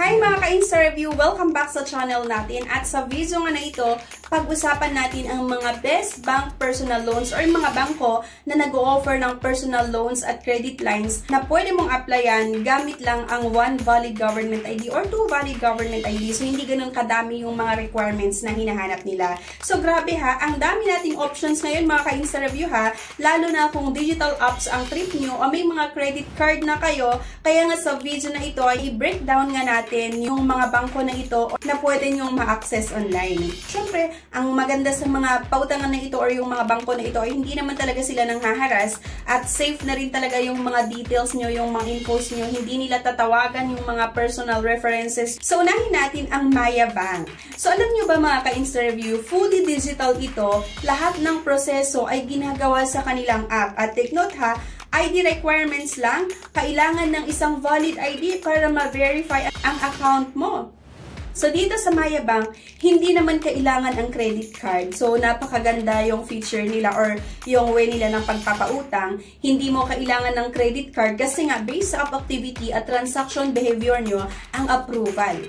Hi mga ka-interview! Welcome back sa channel natin at sa video nga na ito, pag-usapan natin ang mga best bank personal loans or mga bangko na nag-o-offer ng personal loans at credit lines na pwede mong applyan gamit lang ang 1 valid government ID or 2 valid government ID. So hindi ganun kadami yung mga requirements na hinahanap nila. So grabe ha, ang dami nating options ngayon mga ka-interview ha, lalo na kung digital apps ang trip nyo o may mga credit card na kayo. Kaya nga sa video na ito ay i-breakdown nga natin yung mga bangko na ito na pwede nyong ma-access online. Siyempre, ang maganda sa mga pautangan na ito or yung mga bangko na ito ay hindi naman talaga sila nang haharas at safe na rin talaga yung mga details nyo, yung mga infos nyo. Hindi nila tatawagan yung mga personal references. So, unahin natin ang Maya Bank. So, alam nyo ba mga ka-interview, fully digital ito, lahat ng proseso ay ginagawa sa kanilang app. At take note ha, ID requirements lang, kailangan ng isang valid ID para ma-verify ang account mo. So, dito sa Maya Bank, hindi naman kailangan ang credit card. So, napakaganda yung feature nila or yung way nila ng pagpapautang. Hindi mo kailangan ng credit card kasi nga, based sa activity at transaction behavior nyo, ang approval.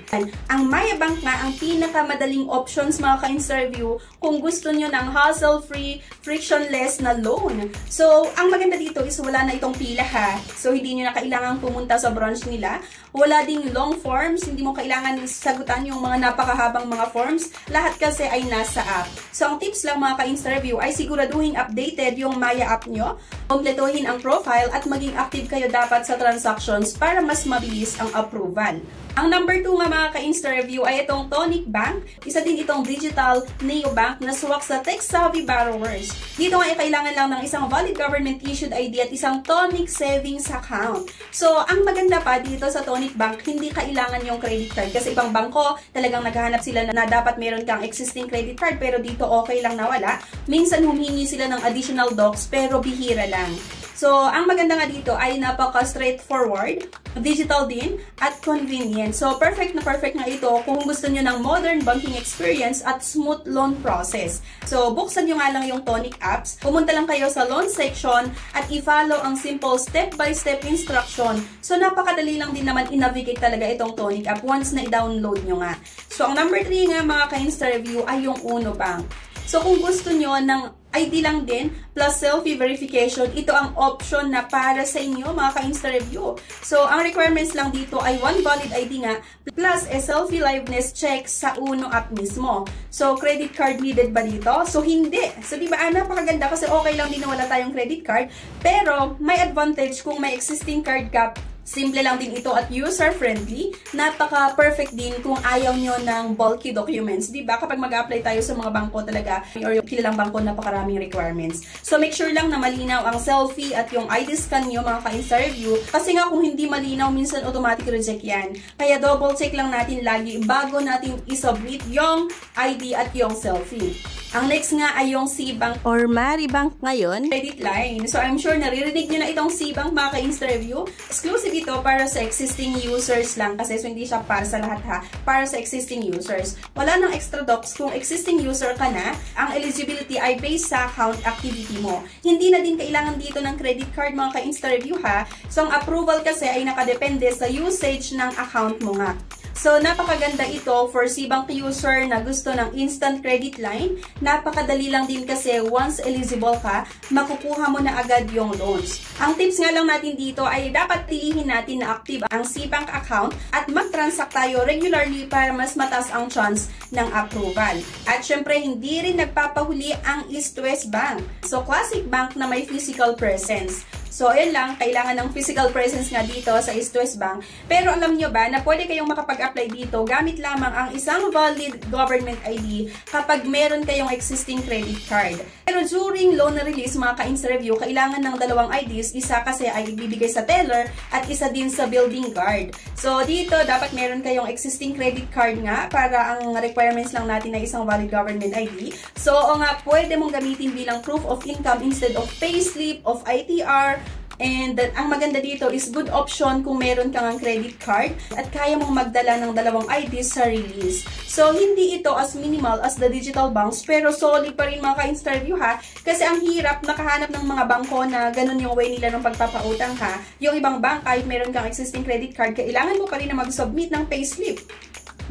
Ang Maya Bank nga, ang pinakamadaling options mga ka-interview kung gusto nyo ng hassle-free, frictionless na loan. So, ang maganda dito is wala na itong pila ha. So, hindi nyo na kailangan pumunta sa branch nila. Wala ding long forms, hindi mo kailangan sagutan yung mga napakahabang mga forms. Lahat kasi ay nasa app. So, ang tips lang mga ka-interview ay siguraduhin updated yung Maya app nyo, kompletuhin ang profile at maging active kayo dapat sa transactions para mas mabilis ang approval. Ang number 2 nga mga ka-interview ay itong Tonic Bank. Isa din itong digital neobank na swak sa tech-savvy borrowers. Dito nga ay kailangan lang ng isang valid government-issued ID at isang Tonic savings account. So, ang maganda pa dito sa Tonic Bank, hindi kailangan yung credit card. Kasi ibang bangko, talagang naghahanap sila na dapat meron kang existing credit card pero dito okay lang na wala. Minsan humingi sila ng additional docs pero bihira lang. So, ang maganda nga dito ay napaka-straightforward, digital din, at convenient. So, perfect na perfect nga ito kung gusto nyo ng modern banking experience at smooth loan process. So, buksan nyo nga lang yung Tonic apps, pumunta lang kayo sa loan section at i-follow ang simple step-by-step instruction. So, napakadali lang din naman i-navigate talaga itong Tonic app once na i-download nyo nga. So, ang number 3 nga mga ka-interview ay yung Uno Bank. So, kung gusto nyo ng ID lang din, plus selfie verification, ito ang option na para sa inyo, mga ka-interview. So, ang requirements lang dito ay 1 valid ID nga, plus a selfie liveness check sa Uno app mismo. So, credit card needed ba dito? So, hindi. So, di ba, napakaganda kasi okay lang din na wala tayong credit card, pero may advantage kung may existing card ka. Simple lang din ito at user-friendly. Napaka-perfect din kung ayaw nyo ng bulky documents. Diba? Kapag mag-apply tayo sa mga bangko talaga or yung kilalang bangko, napakaraming requirements. So, make sure lang na malinaw ang selfie at yung ID scan nyo mga ka-interview. Kasi nga kung hindi malinaw, minsan automatic reject yan. Kaya double check lang natin lagi bago natin isubmit yung ID at yung selfie. Ang next nga ay yung C-Bank or Maribank ngayon, credit line. So, I'm sure naririnig nyo na itong C-Bank mga ka-interview. Exclusive ito para sa existing users lang kasi so hindi siya para sa lahat ha. Para sa existing users. Wala nang extra docs kung existing user ka na. Ang eligibility ay based sa account activity mo. Hindi na din kailangan dito ng credit card mga ka-interview ha. So, ang approval kasi ay nakadepende sa usage ng account mo nga. So, napakaganda ito for C-Bank user na gusto ng instant credit line. Napakadali lang din kasi once eligible ka, makukuha mo na agad yung loans. Ang tips nga lang natin dito ay dapat pilihin natin na active ang C-Bank account at mag-transact tayo regularly para mas mataas ang chance ng approval. At syempre, hindi rin nagpapahuli ang East West Bank. So, classic bank na may physical presence. So, ayan lang, kailangan ng physical presence nga dito sa East West Bank. Pero alam nyo ba na pwede kayong makapag-apply dito gamit lamang ang isang valid government ID kapag meron kayong existing credit card. Pero during loan release, mga ka-interview, kailangan ng 2 IDs. Isa kasi ay ibibigay sa teller at isa din sa building guard. So, dito, dapat meron kayong existing credit card nga para ang requirements lang natin ay isang valid government ID. So, o nga, pwede mong gamitin bilang proof of income instead of payslip, of ITR, And ang maganda dito is good option kung meron kang credit card at kaya mong magdala ng dalawang IDs sa release. So, hindi ito as minimal as the digital banks, pero solid pa rin mga ka-interview ha, kasi ang hirap nakahanap ng mga bangko na ganun yung way nila ng pagpapautang ha. Yung ibang bank, kahit meron kang existing credit card, kailangan mo pa rin na mag-submit ng payslip.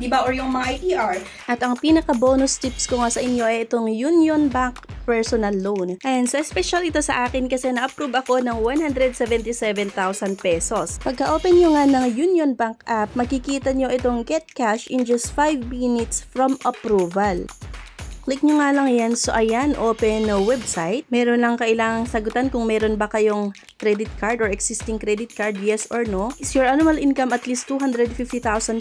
Diba? Or yung mga ITR. At ang pinaka-bonus tips ko nga sa inyo ay itong Union Bank Personal Loan. And sa special ito sa akin kasi na-approve ako ng 177,000 pesos. Pagka-open nyo nga ng Union Bank app, makikita nyo itong Get Cash in just 5 minutes from approval. Click nyo nga lang yan. So, ayan, open website. Meron lang kailangang sagutan kung meron ba kayong credit card or existing credit card, yes or no. Is your annual income at least 250,000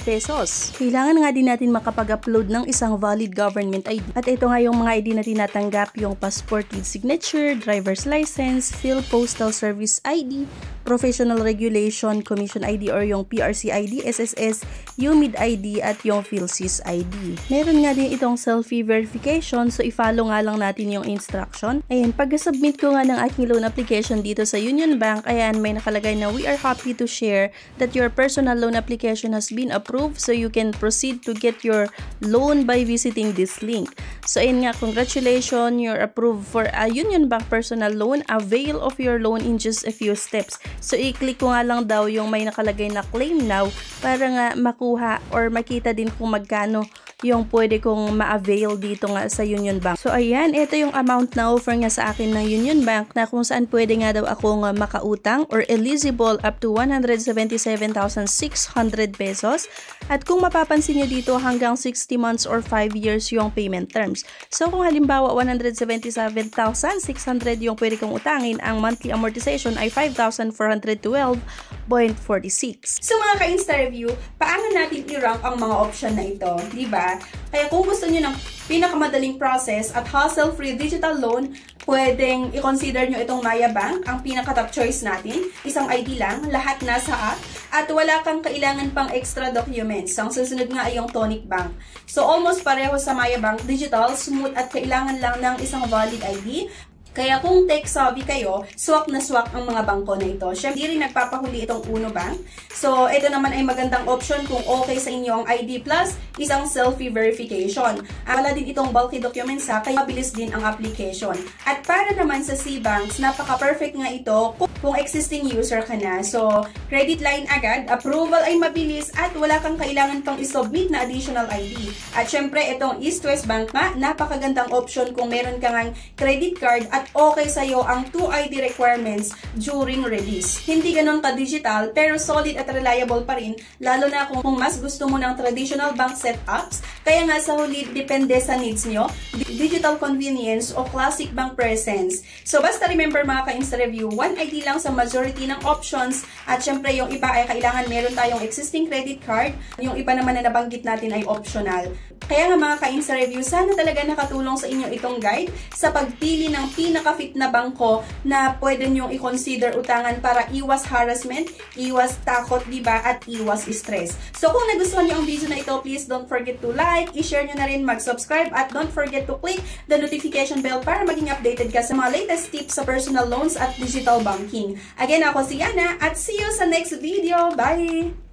pesos? Kailangan nga din natin makapag-upload ng isang valid government ID. At ito nga yung mga ID na tinatanggap, yung passport with signature, driver's license, Phil Postal Service ID, Professional Regulation Commission ID or yung PRC ID, SSS, UMID ID at yung PhilSys ID. Meron nga din itong selfie verification, so i-follow nga lang natin yung instruction. Ayan, pag-submit ko nga ng aking loan application dito sa Union Bank, ayan, may nakalagay na we are happy to share that your personal loan application has been approved, so you can proceed to get your loan by visiting this link. So ayan nga, congratulations, you're approved for a Union Bank personal loan. Avail of your loan in just a few steps. So, i-click ko nga lang daw yung may nakalagay na claim now para nga makuha or makita din kung magkano yung pwede kong ma-avail dito nga sa Union Bank. So, ayan, ito yung amount na offer nga sa akin ng Union Bank na kung saan pwede nga daw akong makautang or eligible up to 177,600 pesos. At kung mapapansin nyo dito, hanggang 60 months or 5 years yung payment terms. So, kung halimbawa 177,600 yung pwede kong utangin, ang monthly amortization ay 5,412.46. So, mga ka-interview, paano natin i-rank ang mga option na ito? Diba? Kaya kung gusto nyo ng pinakamadaling process at hassle-free digital loan, pwedeng i-consider nyo itong Maya Bank, ang pinaka-top choice natin. Isang ID lang, lahat nasa app, at wala kang kailangan pang extra documents. Ang susunod nga ay yung Tonic Bank. So, almost pareho sa Maya Bank, digital, smooth, at kailangan lang ng isang valid ID. Kaya kung tech-savvy kayo, swak na swak ang mga bangko na ito. Siyempre, hindi rin nagpapahuli itong Uno Bank. So, ito naman ay magandang option kung okay sa inyo ang ID plus isang selfie verification. Wala din itong bulky documents ha, kaya mabilis din ang application. At para naman sa C-Banks, napaka-perfect nga ito kung existing user ka na. So, credit line agad, approval ay mabilis at wala kang kailangan pang isubmit na additional ID. At syempre, itong East West Bank nga, napakagandang option kung meron ka ngang credit card at okay sa'yo ang 2 ID requirements during release. Hindi ganun ka-digital, pero solid at reliable pa rin, lalo na kung mas gusto mo ng traditional bank setups. Kaya nga sa huli, depende sa needs nyo, digital convenience o classic bank presence. So basta remember mga ka-interview, 1 ID lang sa majority ng options at syempre yung iba ay kailangan meron tayong existing credit card, yung iba naman na nabanggit natin ay optional. Kaya nga mga ka-interview, sana talaga nakatulong sa inyo itong guide sa pagpili ng pinaka-fit na bangko na pwede nyong i-consider utangan para iwas harassment, iwas takot, diba, at iwas stress. So kung nagustuhan nyo ang video na ito, please don't forget to like, i-share nyo na rin, mag-subscribe, at don't forget to click the notification bell para maging updated ka sa mga latest tips sa personal loans at digital banking. Again, ako si Yana at see you sa next video. Bye!